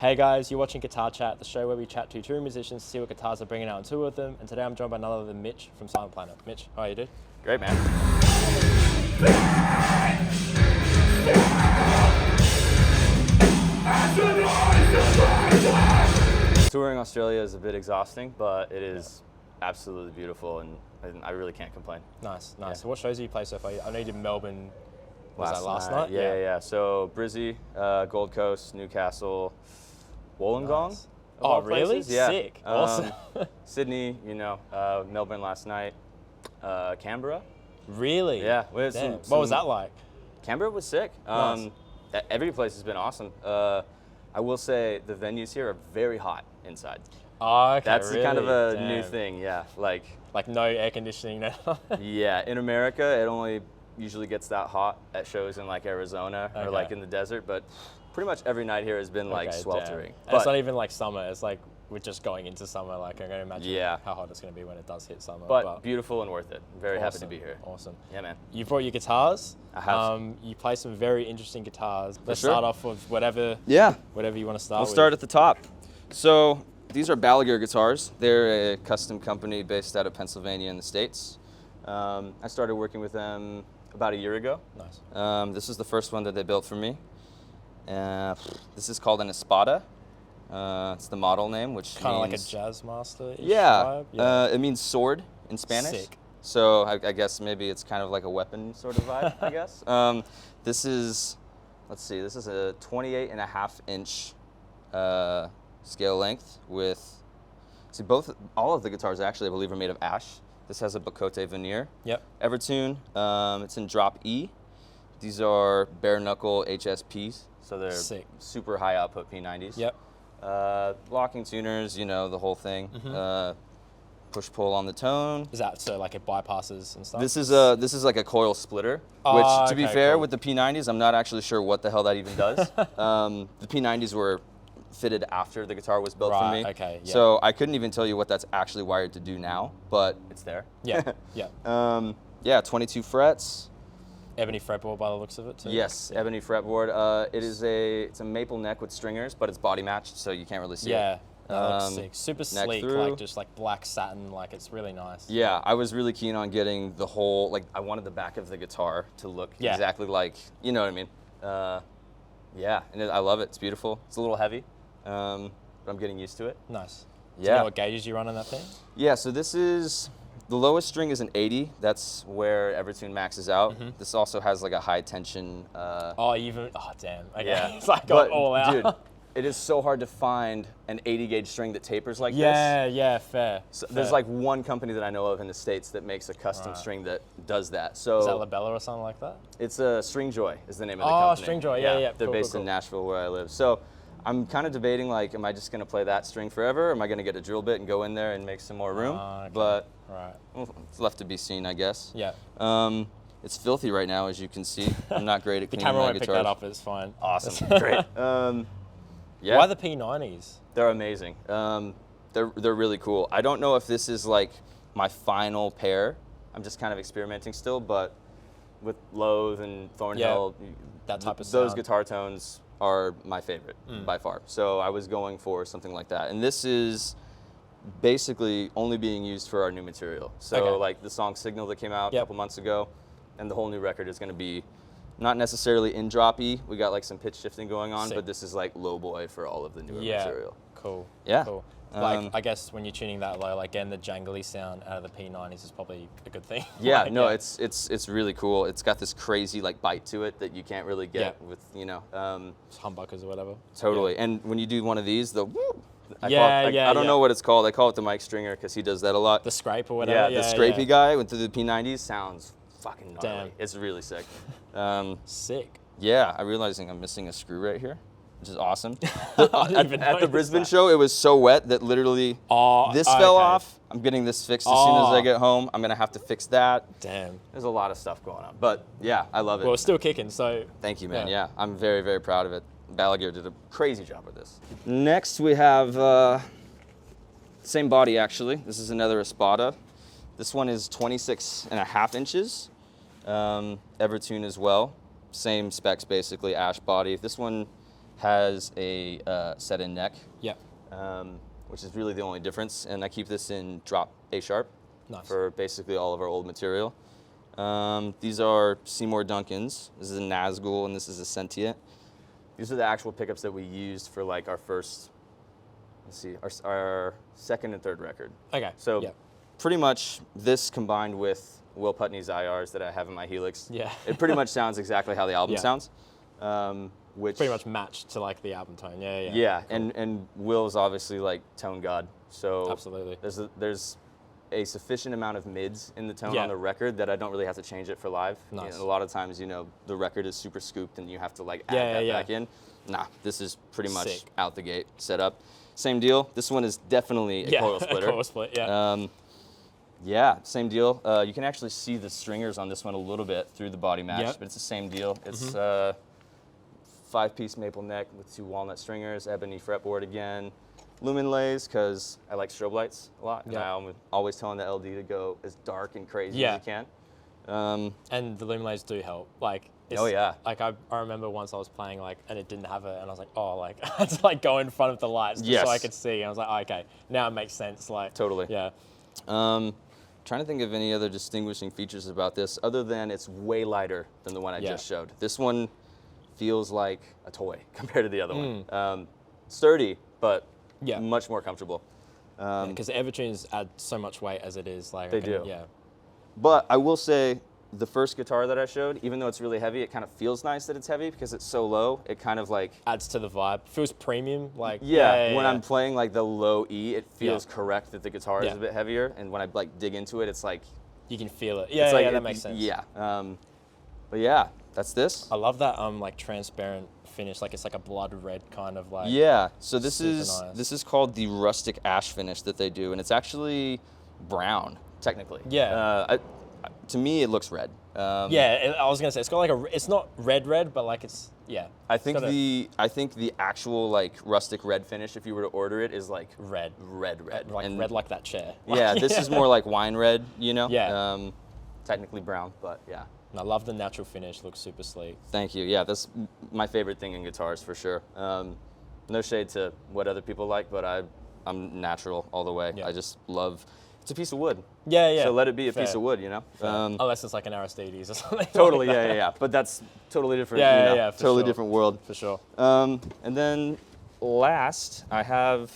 Hey guys, you're watching Guitar Chat, the show where we chat to touring musicians to see what guitars are bringing out on tour with them. And today I'm joined by none other than Mitch from Silent Planet. Mitch, how are you, dude? Great, man. Touring Australia is a bit exhausting, but it is absolutely beautiful, and I really can't complain. Nice. Yeah. So what shows have you played so far? I know you did Melbourne. Was that Last last night? Yeah. So Brizzy, Gold Coast, Newcastle, Wollongong. Nice. of all Oh, really? places. Yeah. Sick. Awesome. Sydney, Melbourne last night, Canberra. Really? Yeah. Damn. What was that like? Canberra was sick. Nice. Every place has been awesome. I will say the venues here are very hot inside. Oh, okay. That's really? kind of a Damn. new thing, yeah. Like no air conditioning now. yeah, in America, it only usually gets that hot at shows in like Arizona or like in the desert, but pretty much every night here has been like sweltering. And it's not even like summer. It's like we're just going into summer. Like I'm going to imagine how hot it's going to be when it does hit summer. But beautiful and worth it. I'm very happy to be here. Awesome. Yeah, man. You brought your guitars. I have. You play some very interesting guitars. Let's sure. start off with whatever you want to start with. We'll start at the top. So these are Balaguer guitars. They're a custom company based out of Pennsylvania in the States. I started working with them about a year ago. Nice. This is the first one that they built for me. This is called an Espada. It's the model name, which kind of like a means, jazz master. Yeah. It means sword in Spanish. Sick. So I guess maybe it's kind of like a weapon sort of vibe, I guess. This is, let's see, this is a 28.5-inch scale length with, all of the guitars actually, I believe, are made of ash. This has a Bacote veneer. Yep. EverTune, it's in drop E. These are bare knuckle HSPs, so they're Sick. super high output P90s. Yep. Locking tuners, the whole thing. Mm-hmm. Push pull on the tone. Is that so like it bypasses and stuff? This is like a coil splitter, which to be fair, cool. with the P90s, I'm not actually sure what the hell that even does. The P90s were fitted after the guitar was built for me. Okay. Yeah. So I couldn't even tell you what that's actually wired to do now, but it's there. Yeah. Yeah. 22 frets. Ebony fretboard by the looks of it too. Yes, Yeah. ebony fretboard. It's a maple neck with stringers, but it's body matched, so you can't really see it. Yeah. That looks sick. Super neck sleek, through. like just like black satin, like it's really nice. Yeah, I was really keen on getting the whole, I wanted the back of the guitar to look exactly like, you know what I mean? Yeah, and I love it. It's beautiful. It's a little heavy, but I'm getting used to it. Nice. Yeah. Do you know what gauges you run on that thing? Yeah, so this is, the lowest string is an 80. That's where EverTune maxes out. Mm-hmm. This also has like a high tension. Damn. Okay. Yeah. It's like but, all out. Dude, it is so hard to find an 80 gauge string that tapers like this. Yeah, fair. So there's like one company that I know of in the States that makes a custom string that does that. So Is that Labella or something like that? it's a String Joy is the name of the company. String Joy, yeah. They're Cool, based cool. in Nashville where I live. So I'm kind of debating am I just gonna play that string forever? Or am I gonna get a drill bit and go in there and make some more room? Okay. But Right. well, it's left to be seen, I guess. Yeah. It's filthy right now, as you can see. I'm not great at The cleaning camera my won't pick guitars. that up. It's fine. Awesome, great. Yeah. Why the P90s? They're amazing. They're really cool. I don't know if this is like my final pair. I'm just kind of experimenting still, but with Loathe and Thornhill, that type of those sound. guitar tones are my favorite by far. So I was going for something like that. And this is basically only being used for our new material. So like the song Signal that came out a couple months ago, and the whole new record is going to be not necessarily in drop E. We got like some pitch shifting going on, but this is like low boy for all of the newer material. Cool. Yeah. Cool. Like I guess when you're tuning that low, like getting the jangly sound out of the P90s is probably a good thing. Yeah, it's really cool. It's got this crazy like bite to it that you can't really get with humbuckers or whatever. Totally. And when you do one of these, I don't know what it's called. I call it the Mike Stringer because he does that a lot. The scrape or whatever. Yeah, the scrapey guy with the P90s sounds fucking gnarly. Damn. It's really sick. Sick. Yeah, I'm realizing I'm missing a screw right here, which is awesome. At the Brisbane show, it was so wet that literally this fell off. I'm getting this fixed as soon as I get home. I'm going to have to fix that. Damn. There's a lot of stuff going on. But yeah, I love it. Well, it's still kicking, so. Thank you, man. Yeah, I'm very, very proud of it. Balaguer did a crazy job with this. Next, we have same body, actually. This is another Espada. This one is 26.5 inches. EverTune as well. Same specs, basically, ash body. This one has a set-in neck. Yep. Which is really the only difference. And I keep this in drop A sharp Nice. for basically all of our old material. These are Seymour Duncans. This is a Nazgul and this is a Sentient. These are the actual pickups that we used for like our first, let's see, our second and third record. Okay. So yep. pretty much this combined with Will Putney's IRs that I have in my Helix. Yeah. It pretty much sounds exactly how the album Yeah. sounds. Which Pretty much matched to like the album tone. Yeah, yeah. yeah, and Will's obviously like tone god. So Absolutely. There's a sufficient amount of mids in the tone Yeah. on the record that I don't really have to change it for live. Nice. A lot of times, the record is super scooped and you have to like add Yeah, that yeah, back in. Nah, this is pretty much Sick. out the gate set up. Same deal. This one is definitely a coil splitter. A coil split, yeah. Yeah, same deal. You can actually see the stringers on this one a little bit through the body match, Yep. but it's the same deal. It's 5-piece maple neck with 2 walnut stringers, ebony fretboard again. Lumen lays, because I like strobe lights a lot, and Yeah. I'm always telling the LD to go as dark and crazy Yeah. as you can. And the luminaries do help. Like, Oh, yeah. Like I remember once I was playing like, and it didn't have it, and I was like, oh, like I had to like go in front of the lights just so I Yes. could see. And I was like, oh, okay, now it makes sense. Like, Totally. Yeah. Trying to think of any other distinguishing features about this, other than it's way lighter than the one I Yeah. just showed. This one feels like a toy compared to the other one. Sturdy, but Yeah. much more comfortable. Because the EverTunes add so much weight as it is. Like They do. Yeah. But I will say, the first guitar that I showed, even though it's really heavy, it kind of feels nice that it's heavy because it's so low. It kind of like, Adds to the vibe. Feels premium. Like when I'm playing like the low E, it feels Yeah. correct that the guitar is Yeah. a bit heavier. And when I like dig into it, it's like, you can feel it. Yeah, it's like yeah, that makes sense. Yeah. But yeah, that's this. I love that like transparent finish. Like it's like a blood red kind of like. Yeah. So this super is nice. this is called the rustic ash finish that they do, and it's actually brown technically. Yeah. To me, it looks red. Yeah, I was gonna say it's got like it's not red, but like it's I think got I think the actual like rustic red finish, if you were to order it, is like red, red, like and red like that chair. yeah, this is more like wine red, Yeah. Technically brown, but yeah. And I love the natural finish. Looks super sleek. Thank you. Yeah, that's my favorite thing in guitars for sure. No shade to what other people like, but I'm natural all the way. Yeah. I just love. It's a piece of wood. Yeah, yeah. So let it be a Fair. piece of wood, Unless it's like an Aristides or something. Totally, like that. yeah. But that's totally different. Yeah, yeah, for totally sure. different world. For sure. And then last, I have.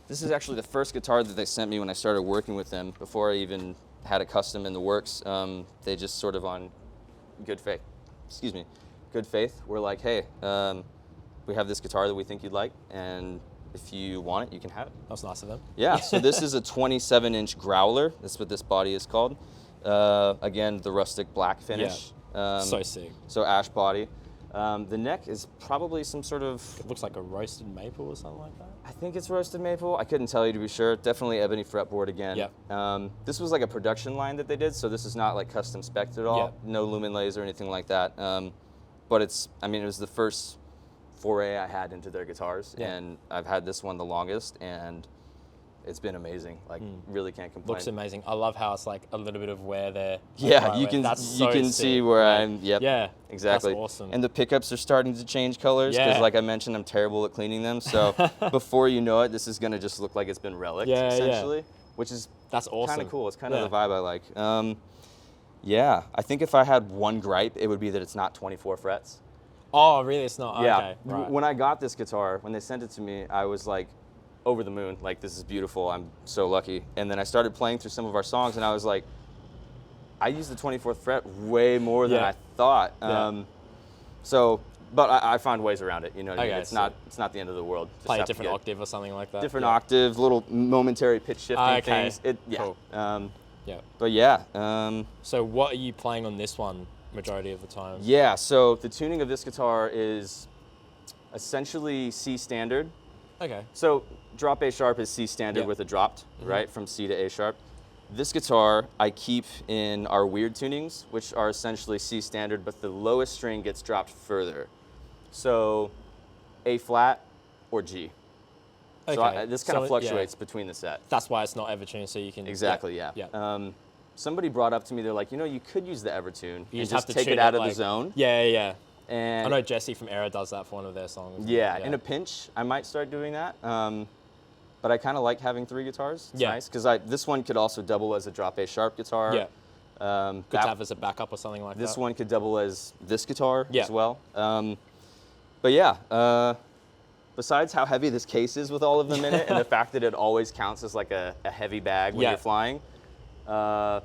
This is actually the first guitar that they sent me when I started working with them. Before I even had a custom in the works, they just sort of on good faith. Good faith. We're like, hey, we have this guitar that we think you'd like, and if you want it, you can have it. That was nice of them. Yeah, so this is a 27-inch Growler. That's what this body is called. Again, the rustic black finish. So sick. So ash body. The neck is probably some sort of, It looks like a roasted maple or something like that. I think it's roasted maple. I couldn't tell you to be sure. Definitely ebony fretboard again. Yeah. This was like a production line that they did, so this is not like custom spec'd at all. Yeah. No lumen lays or anything like that. But it was the first foray I had into their guitars, Yeah. and I've had this one the longest, and it's been amazing. Like, really can't complain. Looks amazing. I love how it's like a little bit of wear there. Yeah, Like, you right can where- that's so you can sick. see where Like, I'm. Yep. Yeah. Exactly. That's awesome. And the pickups are starting to change colors because, Yeah. like I mentioned, I'm terrible at cleaning them. So before you know it, this is gonna just look like it's been relicked, Yeah, yeah. essentially, which is That's awesome. kind of cool. It's kind of Yeah. the vibe I like. Yeah, I think if I had one gripe, it would be that it's not 24 frets. Oh, really? It's not. Yeah. Okay. Right. When I got this guitar, when they sent it to me, I was like over the moon. Like, this is beautiful. I'm so lucky. And then I started playing through some of our songs, and I was like, I use the 24th fret way more than Yeah. I thought. Yeah. But I found ways around it. You know what I mean? Okay, It's so not the end of the world. Just Play a have to different get octave or something like that. different Yeah. octave, little momentary pitch shifting Okay. things. Yeah. Cool. Yeah. But yeah. So what are you playing on this one majority of the time? Yeah, so the tuning of this guitar is essentially C standard. Okay. So drop A sharp is C standard Yeah. with a dropped, right, from C to A sharp. This guitar I keep in our weird tunings, which are essentially C standard, but the lowest string gets dropped further. So A flat or G. So Okay. this kind of So, fluctuates yeah. between the set. That's why it's not EverTune, so you can Exactly, yeah. Yeah. Somebody brought up to me, they're like, you could use the EverTune You and just have just to take tune it out of like, the zone. Yeah, yeah. And I know Jesse from Era does that for one of their songs. Yeah, in a pinch, I might start doing that. But I kind of like having 3 guitars. It's nice because this one could also double as a drop A sharp guitar. Yeah. Good to have as a backup or something like that. This one could double as this guitar Yeah. as well. But yeah, besides how heavy this case is with all of them in it, and the fact that it always counts as like a heavy bag when you're flying, I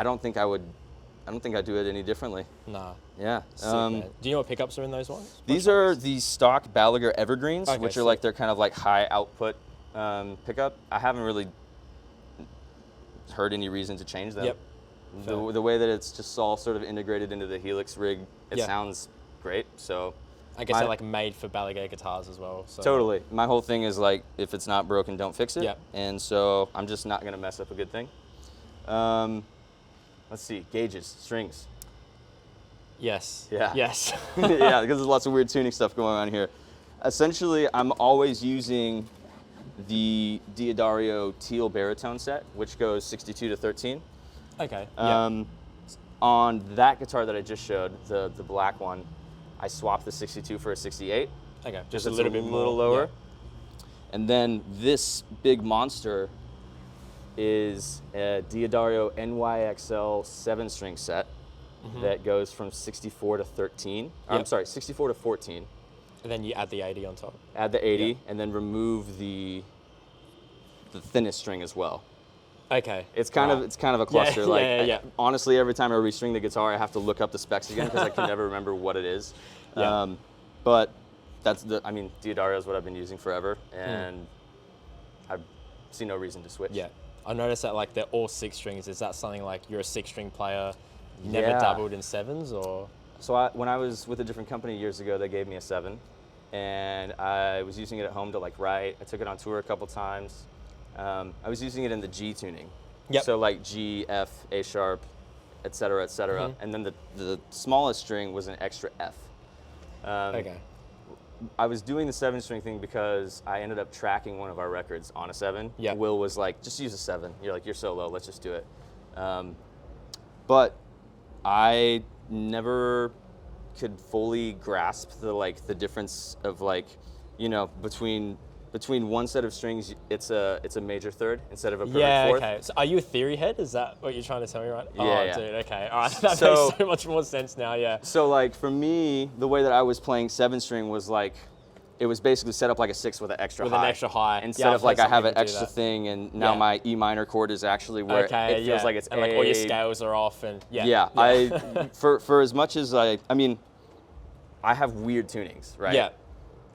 don't think I'd do it any differently. Nah. Yeah. Sick, man. Do you know what pickups are in those ones? These are the stock Balaguer Evergreens, Okay, which are sick. like their kind of like high output pickup. I haven't really heard any reason to change them. Yep. The way that it's just all sort of integrated into the Helix rig, it Yeah. sounds great. So I guess they're like made for Balaguer guitars as well. So. totally. My whole thing is like, if it's not broken, don't fix it. Yep. And so I'm just not gonna mess up a good thing. Let's see, gauges, strings. Yes. Yeah. Yes. Yeah, because there's lots of weird tuning stuff going on here. Essentially, I'm always using the Diodario teal baritone set, which goes 62 to 13. Okay. On that guitar that I just showed, the black one, I swapped the 62 for a 68. Okay. Just a little bit more lower. yeah. And then this big monster is a Diodario NYXL 7-string set that goes from 64 to 13. I'm sorry, 64 to 14. And then you add the 80 on top. Add the 80 and then remove the thinnest string as well. Okay. It's kind of a cluster. Honestly, every time I restring the guitar, I have to look up the specs again because I can never remember what it is. Yeah. But Diodario is what I've been using forever, and I see no reason to switch. Yeah. I noticed that like they're all 6 strings. Is that something like you're a 6-string player? You never Yeah. dabbled in 7s or? So when I was with a different company years ago, they gave me a 7, and I was using it at home to like write. I took it on tour a couple times. I was using it in the G tuning. Yep. So like G, F, A sharp, et cetera, et cetera. And then the smallest string was an extra F. Okay. I was doing the 7-string thing because I ended up tracking one of our records on a 7. Yep. Will was like, just use a 7. You're like, you're so low, let's just do it. But I never could fully grasp the difference of between one set of strings, it's a major third instead of a perfect fourth. Okay. So are you a theory head? Is that what you're trying to tell me right now? Yeah, Dude, okay. All right, that makes so much more sense now, yeah. So like for me, the way that I was playing 7-string was like, it was basically set up like a 6 with an extra high. With an extra high. Instead of like I have an extra thing and now my E minor chord is actually where it feels like it's and A. like all your scales are off and For as much as I have weird tunings, right? Yeah.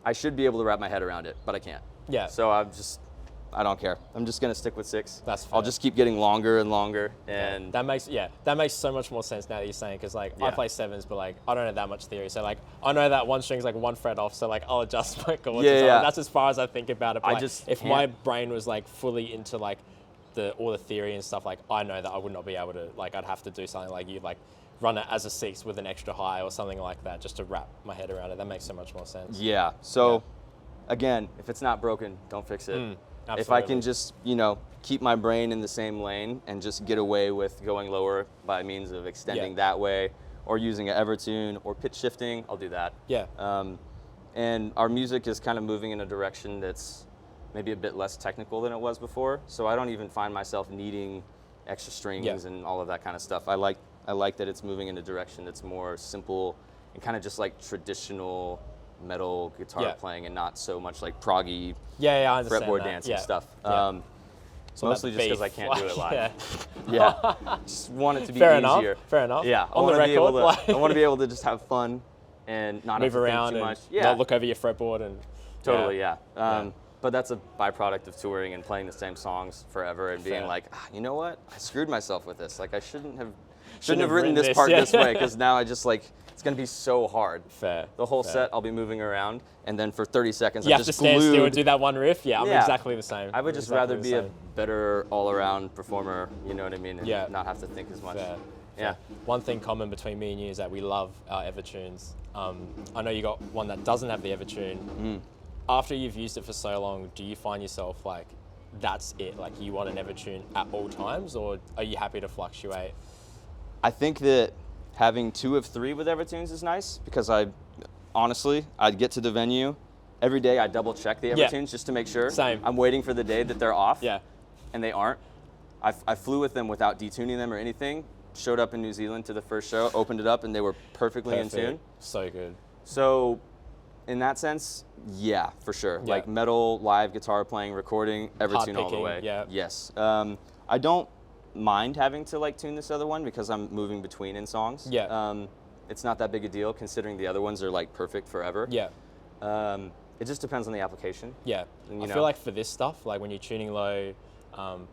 I should be able to wrap my head around it, but I can't. Yeah. So I don't care. I'm just gonna stick with 6. That's fair. I'll just keep getting longer and longer, and that makes so much more sense now that you're saying, because like I play 7s, but like I don't know that much theory. So like I know that one string's like 1 fret off, so like I'll adjust my chords. Yeah. That's as far as I think about it. But I like, just if can't. my brain was like fully into like all the theory and stuff, like I know that I would not be able to, like I'd have to do something like you, like run it as a 6 with an extra high or something like that, just to wrap my head around it. That makes so much more sense. Yeah. So again, if it's not broken, don't fix it. If I can just, keep my brain in the same lane and just get away with going lower by means of extending that way or using an EverTune or pitch shifting, I'll do that. Yeah. And our music is kind of moving in a direction that's maybe a bit less technical than it was before. So I don't even find myself needing extra strings and all of that kind of stuff. I like that it's moving in a direction that's more simple and kind of just like traditional metal guitar playing and not so much like proggy I understand fretboard that. dancing stuff. So mostly just because I can't do it live. Yeah. Just want it to be Fair easier. enough. Fair enough. Yeah, On the record, I want to be able to just have fun and not move have to around think too and much. not look over your fretboard and Totally, yeah. But that's a byproduct of touring and playing the same songs forever and being like, you know what? I screwed myself with this. Like I shouldn't have written this part this way, because now I just like, it's gonna be so hard. Fair. The whole set, I'll be moving around, and then for 30 seconds, you I'm have to just stand glued. still and do that one riff. Yeah, I'm exactly the same. I would just rather be a better all-around performer, you know what I mean, and not have to think as much. Fair. Yeah. One thing common between me and you is that we love our EverTunes. I know you got one that doesn't have the EverTune. After you've used it for so long, do you find yourself like, that's it? Like you want an EverTune at all times, or are you happy to fluctuate? I think that having 2 of 3 with EverTunes is nice, because I honestly, I'd get to the venue. Every day I double check the EverTunes just to make sure. Same. I'm waiting for the day that they're off. Yeah. And they aren't. I flew with them without detuning them or anything. Showed up in New Zealand to the first show, opened it up, and they were perfectly in tune. So good. So, in that sense, yeah, for sure. Yeah. Like metal, live guitar playing, recording, EverTune all the way. Yeah. Yes. I don't mind having to like tune this other one because I'm moving between in songs. Yeah. It's not that big a deal considering the other ones are like perfect forever. Yeah. It just depends on the application. Yeah. And, I feel like for this stuff, like when you're tuning low,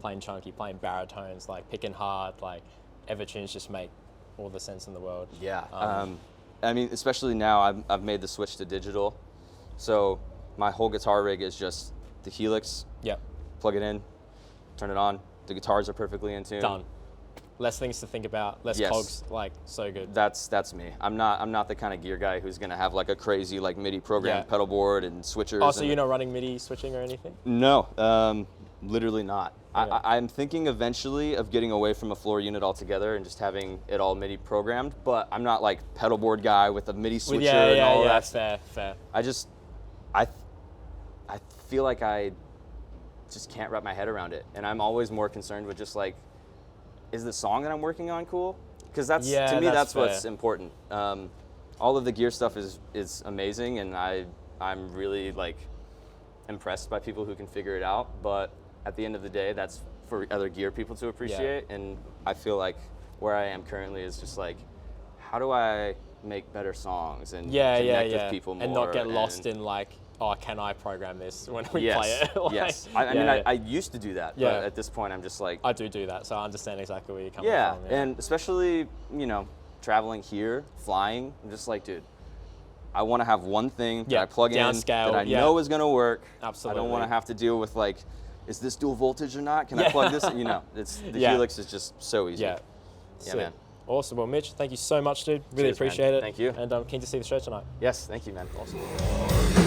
playing chunky, playing baritones, like picking hard, like EverTunes just make all the sense in the world. Yeah. I mean, especially now, I've made the switch to digital. So my whole guitar rig is just the Helix. Yep. Plug it in, turn it on. The guitars are perfectly in tune. Done. Less things to think about, less cogs, like so good. That's me. I'm not the kind of gear guy who's gonna have like a crazy like MIDI programmed pedal board and switchers. Oh, so you're not running MIDI switching or anything? No, literally not. Yeah. I'm thinking eventually of getting away from a floor unit altogether and just having it all MIDI programmed, but I'm not like pedal board guy with a MIDI switcher and all that. Fair. I feel like I just can't wrap my head around it, and I'm always more concerned with just like, is the song that I'm working on cool? Because to me that's what's important. All of the gear stuff is amazing, and I'm really like impressed by people who can figure it out. But at the end of the day, that's for other gear people to appreciate. Yeah. And I feel like where I am currently is just like, how do I make better songs and connect with people more and not get lost in like, oh, can I program this when we play it? Like, yes. I mean, I used to do that, but at this point I'm just like... I do that, so I understand exactly where you're coming from. Yeah, and especially, traveling here, flying, I'm just like, dude, I want to have one thing that I plug in that I know is going to work. Absolutely. I don't want to have to deal with like, is this dual voltage or not? Can I plug this? The Helix is just so easy. Yeah, man. Awesome. Well, Mitch, thank you so much, dude. Really appreciate it. Thank you. And I'm keen to see the show tonight. Yes, thank you, man. Awesome.